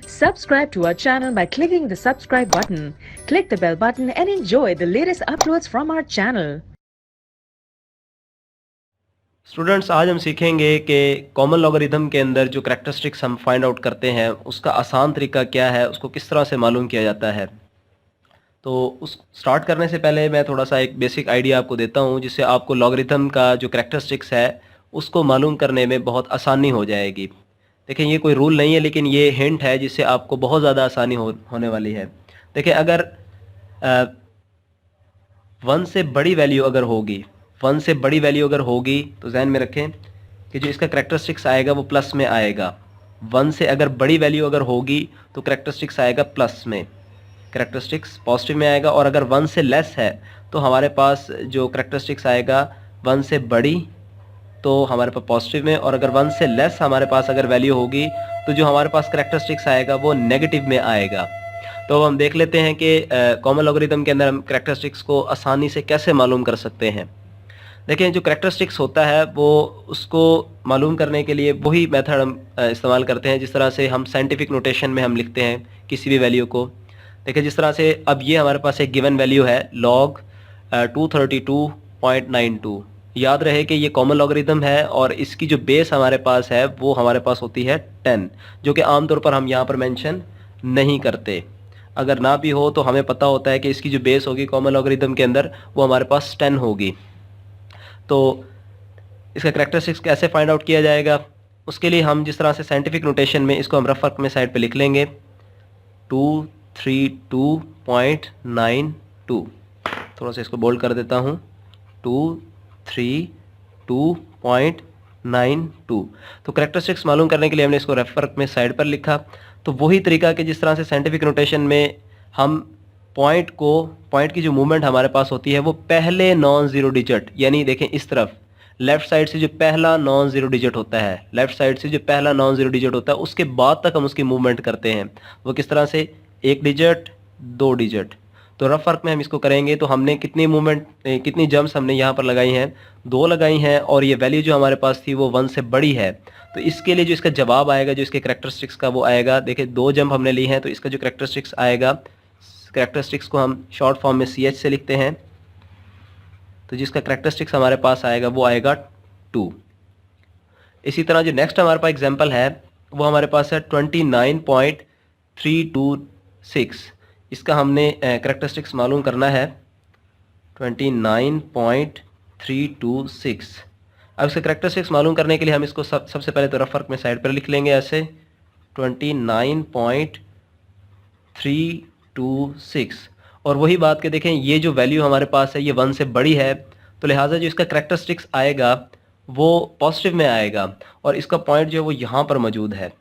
Subscribe to our channel by clicking the subscribe button. Click the bell button and enjoy the latest uploads from our channel. Students, आज हम सीखेंगे कि common logarithm के अंदर जो characteristics हम find out करते हैं उसका आसान तरीका क्या है, उसको किस तरह से मालूम किया जाता है। तो उस स्टार्ट करने से पहले मैं थोड़ा सा एक बेसिक आइडिया आपको देता हूँ, जिससे आपको लॉगरिथम का जो करैक्टरिस्टिक्स है उसको मालूम करने में बहुत आसानी हो जाएगी। देखिए, ये कोई रूल नहीं है, लेकिन ये हिंट है जिससे आपको बहुत ज़्यादा आसानी होने वाली है। देखिए, अगर 1 से बड़ी वैल्यू अगर होगी, 1 से बड़ी वैल्यू अगर होगी तो ध्यान में रखें कि जो इसका करैक्टरिस्टिक्स आएगा वो प्लस में आएगा। 1 से अगर बड़ी वैल्यू अगर होगी तो करैक्टरिस्टिक्स आएगा प्लस में, करैक्टरिस्टिक्स पॉजिटिव में आएगा। और अगर 1 से लेस है तो हमारे पास जो करैक्टरिस्टिक्स आएगा 1 से बड़ी तो हमारे पास पॉजिटिव में, और अगर 1 से लेस हमारे पास अगर वैल्यू होगी तो जो हमारे पास करैक्टरिस्टिक्स आएगा वो नेगेटिव में आएगा। तो अब हम देख लेते हैं कि कॉमन लॉगरिथम के अंदर हम करैक्टरिस्टिक्स को आसानी से कैसे मालूम कर सकते हैं। देखिए, जो करैक्टरिस्टिक्स होता है वो उसको मालूम करने के लिए वही मेथड हम इस्तेमाल करते हैं जिस तरह से हम साइंटिफिक नोटेशन में हम लिखते हैं किसी भी वैल्यू को। देखिए, जिस तरह से अब ये हमारे पास एक गिवन वैल्यू है log 232.92। याद रहे कि ये कॉमन लॉगरिथम है और इसकी जो बेस हमारे पास है वो हमारे पास होती है 10, जो कि आमतौर पर हम यहाँ पर मेंशन नहीं करते। अगर ना भी हो तो हमें पता होता है कि इसकी जो बेस होगी कॉमन लॉगरिथम के अंदर वो हमारे पास 10 होगी। तो इसका करैक्टरिस्टिक्स कैसे फाइंड आउट किया जाएगा, उसके लिए हम जिस तरह से साइंटिफिक नोटेशन में इसको हम रफ वर्क में साइड पे लिख लेंगे 232.92। थोड़ा सा इसको बोल्ड कर देता हूँ, 232.92। तो करैक्टरिस्टिक्स मालूम करने के लिए हमने इसको रफ वर्क में साइड पर लिखा। तो वही तरीका कि जिस तरह से साइंटिफिक नोटेशन में हम पॉइंट की जो मूवमेंट हमारे पास होती है वो पहले नॉन ज़ीरो डिजिट, यानी देखें इस तरफ लेफ़्ट साइड से जो पहला नॉन ज़ीरो डिजिट होता है, लेफ़्ट साइड से जो पहला नॉन ज़ीरो डिजिट होता है उसके बाद तक हम उसकी मूवमेंट करते हैं। वो किस तरह से, 1 डिजिट 2 डिजिट। तो रफ वर्क में हम इसको करेंगे तो हमने कितनी मूवमेंट, कितनी जंप्स हमने यहाँ पर लगाई हैं, 2 लगाई हैं, और ये वैल्यू जो हमारे पास थी वो 1 से बड़ी है। तो इसके लिए जो इसका जवाब आएगा, जो इसके करैक्टरिस्टिक्स का, वो आएगा, देखिए 2 जंप हमने ली हैं तो इसका जो करैक्टरिस्टिक्स आएगा, करैक्टरिस्टिक्स को हम शॉर्ट फॉर्म में CH से लिखते हैं। तो जिसका करैक्टरिस्टिक्स हमारे पास आएगा वो आएगा 2। इसी तरह जो नेक्स्ट हमारे पास एग्जांपल है वो हमारे पास है 29.326। इसका हमने करैक्टरिस्टिक्स मालूम करना है 29.326। अब इसका करैक्टरिस्टिक्स मालूम करने के लिए हम इसको सबसे पहले तो रफ वर्क में साइड पर लिख लेंगे ऐसे 29.326। और वही बात के देखें, ये जो वैल्यू हमारे पास है ये 1 से बड़ी है, तो लिहाजा जो इसका करैक्टरिस्टिक्स आएगा वो पॉजिटिव में आएगा, और इसका पॉइंट जो है वो यहाँ पर मौजूद है।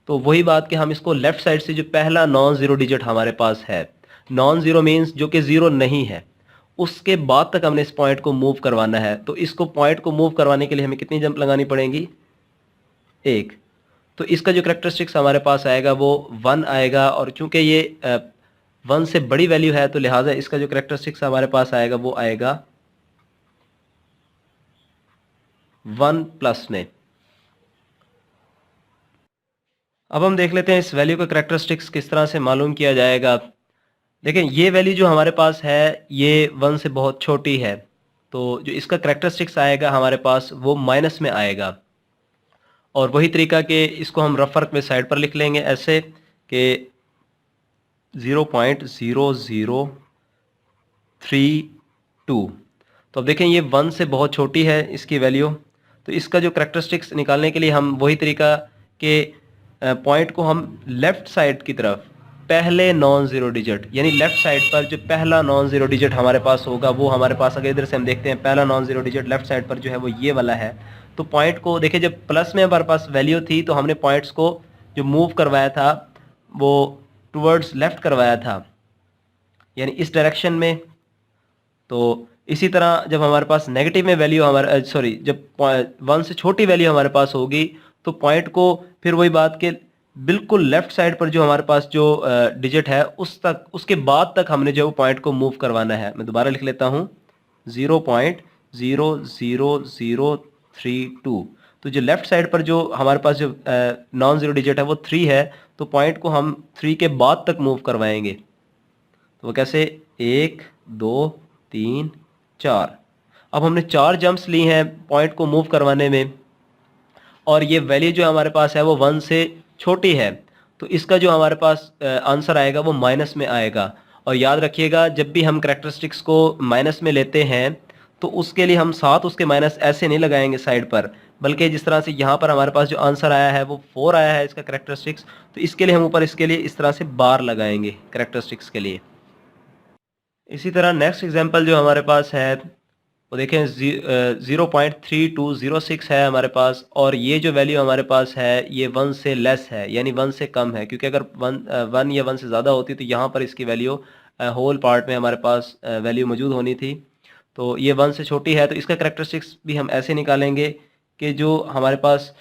तो वही बात कि हम इसको लेफ़्ट साइड से जो पहला नॉन ज़ीरो डिजिट हमारे पास है, नॉन ज़ीरो मीन्स जो कि ज़ीरो नहीं है, उसके बाद तक हमने इस पॉइंट को मूव करवाना है। तो इसको पॉइंट को मूव करवाने के लिए हमें कितनी जंप लगानी पड़ेंगी, 1। तो इसका जो करैक्टरिस्टिक्स हमारे पास आएगा वो 1 आएगा, और चूंकि ये 1 से बड़ी वैल्यू है तो लिहाजा इसका जो करैक्टरिस्टिक्स हमारे पास आएगा वो आएगा 1 प्लस में। अब हम देख लेते हैं इस वैल्यू का करैक्टरिस्टिक्स किस तरह से मालूम किया जाएगा। देखें, ये वैल्यू जो हमारे पास है ये 1 से बहुत छोटी है, तो जो इसका करैक्टरिस्टिक्स आएगा हमारे पास वो माइनस में आएगा। और वही तरीका कि इसको हम रफ वर्क में साइड पर लिख लेंगे ऐसे कि 0.0032। तो अब देखें, ये 1 से बहुत छोटी है इसकी वैल्यू। तो इसका जो करैक्टरिस्टिक्स निकालने के लिए हम वही तरीका के पॉइंट को हम लेफ़्ट साइड की तरफ पहले नॉन ज़ीरो डिजिट, यानी लेफ़्ट साइड पर जो पहला नॉन ज़ीरो डिजिट हमारे पास होगा वो हमारे पास, अगर इधर से हम देखते हैं पहला non zero digit left side पर जो है वो ये वाला है। तो पॉइंट को देखिए, जब प्लस में हमारे पास वैल्यू थी तो हमने पॉइंट्स को जो मूव करवाया था वो टुवर्ड्स लेफ़्ट करवाया था, यानी इस डायरेक्शन में। तो इसी तरह जब हमारे पास नेगेटिव में वैल्यू जब 1 से छोटी वैल्यू हमारे पास होगी तो पॉइंट को फिर वही बात के बिल्कुल लेफ़्ट साइड पर जो हमारे पास जो डिजिट है उसके बाद तक हमने जो पॉइंट को मूव करवाना है। मैं दोबारा लिख लेता हूँ 0.00032। तो जो लेफ़्ट साइड पर जो हमारे पास जो नॉन ज़ीरो डिजिट है वो 3 है, तो पॉइंट को हम 3 के बाद तक मूव करवाएंगे। तो वो कैसे, 1 2 3 4। अब हमने 4 जंप्स ली हैं पॉइंट को मूव करवाने में, और ये वैल्यू जो हमारे पास है वो 1 से छोटी है, तो इसका जो हमारे पास आंसर आएगा वो माइनस में आएगा। और याद रखिएगा, जब भी हम करैक्टरिस्टिक्स को माइनस में लेते हैं तो उसके लिए हम साथ उसके माइनस ऐसे नहीं लगाएंगे साइड पर, बल्कि जिस तरह से यहाँ पर हमारे पास जो आंसर आया है वो 4 आया है इसका करैक्टरिस्टिक्स, तो इसके लिए हम ऊपर इसके लिए इस तरह से बार लगाएंगे करैक्टरिस्टिक्स के लिए। इसी तरह नेक्स्ट एग्जांपल जो हमारे पास है वो देखें, 0.3206 है हमारे पास, और ये जो वैल्यू हमारे पास है ये 1 से लेस है, यानी 1 से कम है, क्योंकि अगर 1 या 1 से ज़्यादा होती तो यहाँ पर इसकी वैल्यू होल पार्ट में हमारे पास वैल्यू मौजूद होनी थी। तो ये 1 से छोटी है, तो इसका करैक्टरिस्टिक्स भी हम ऐसे निकालेंगे कि जो हमारे पास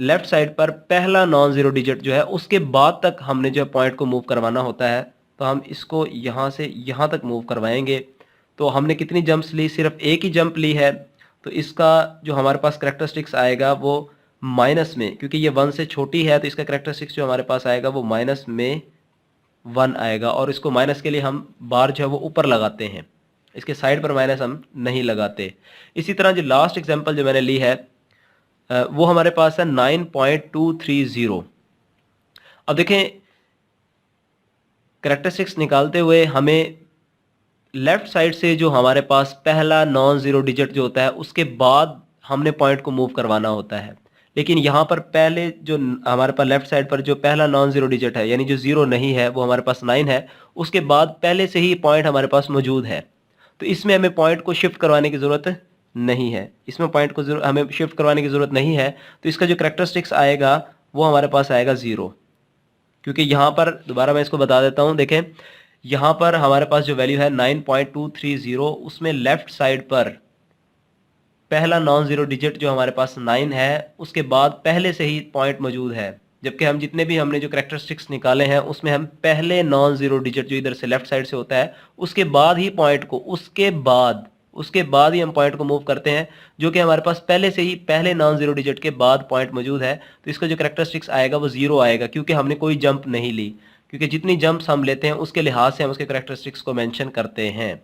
लेफ़्ट साइड पर पहला नॉन ज़ीरो डिजिट जो है उसके बाद तक हमने जो पॉइंट को मूव करवाना होता है, तो हम इसको यहाँ से यहाँ तक मूव करवाएंगे। तो हमने कितनी जंप्स ली, सिर्फ एक ही जंप ली है, तो इसका जो हमारे पास करैक्टरिस्टिक्स आएगा वो माइनस में, क्योंकि ये 1 से छोटी है तो इसका करैक्टरिस्टिक्स जो हमारे पास आएगा वो माइनस में 1 आएगा, और इसको माइनस के लिए हम बार जो है वो ऊपर लगाते हैं, इसके साइड पर माइनस हम नहीं लगाते। इसी तरह जो लास्ट एग्जांपल जो मैंने ली है वो हमारे पास है 9.230। अब देखें, करैक्टरिस्टिक्स निकालते हुए हमें लेफ़्ट साइड से जो हमारे पास पहला नॉन ज़ीरो डिजिट जो होता है उसके बाद हमने पॉइंट को मूव करवाना होता है, लेकिन यहाँ पर पहले जो हमारे पास लेफ़्ट साइड पर जो पहला नॉन ज़ीरो डिजिट है, यानी जो ज़ीरो नहीं है, वो हमारे पास 9 है, उसके बाद पहले से ही पॉइंट हमारे पास मौजूद है, तो इसमें हमें पॉइंट को शिफ्ट करवाने की ज़रूरत नहीं है, इसमें पॉइंट को हमें शिफ्ट करवाने की ज़रूरत नहीं है। तो इसका जो करैक्टरिस्टिक्स आएगा वो हमारे पास आएगा 0, क्योंकि यहाँ पर दोबारा मैं इसको बता देता हूँ। देखें, यहाँ पर हमारे पास जो वैल्यू है 9.230, उसमें लेफ़्ट साइड पर पहला नॉन ज़ीरो डिजिट जो हमारे पास 9 है, उसके बाद पहले से ही पॉइंट मौजूद है, जबकि हम जितने भी हमने जो करैक्टरिस्टिक्स निकाले हैं उसमें हम पहले नॉन ज़ीरो डिजिट जो इधर से लेफ़्ट साइड से होता है उसके बाद ही पॉइंट को उसके बाद ही हम पॉइंट को मूव करते हैं, जो कि हमारे पास पहले से ही पहले नॉन ज़ीरो डिजिट के बाद पॉइंट मौजूद है। तो इसका जो करैक्टरिस्टिक्स आएगा वो 0 आएगा, क्योंकि हमने कोई जंप नहीं ली, क्योंकि जितनी जंप्स हम लेते हैं उसके लिहाज से हम उसके करैक्टरिस्टिक्स को मेंशन करते हैं।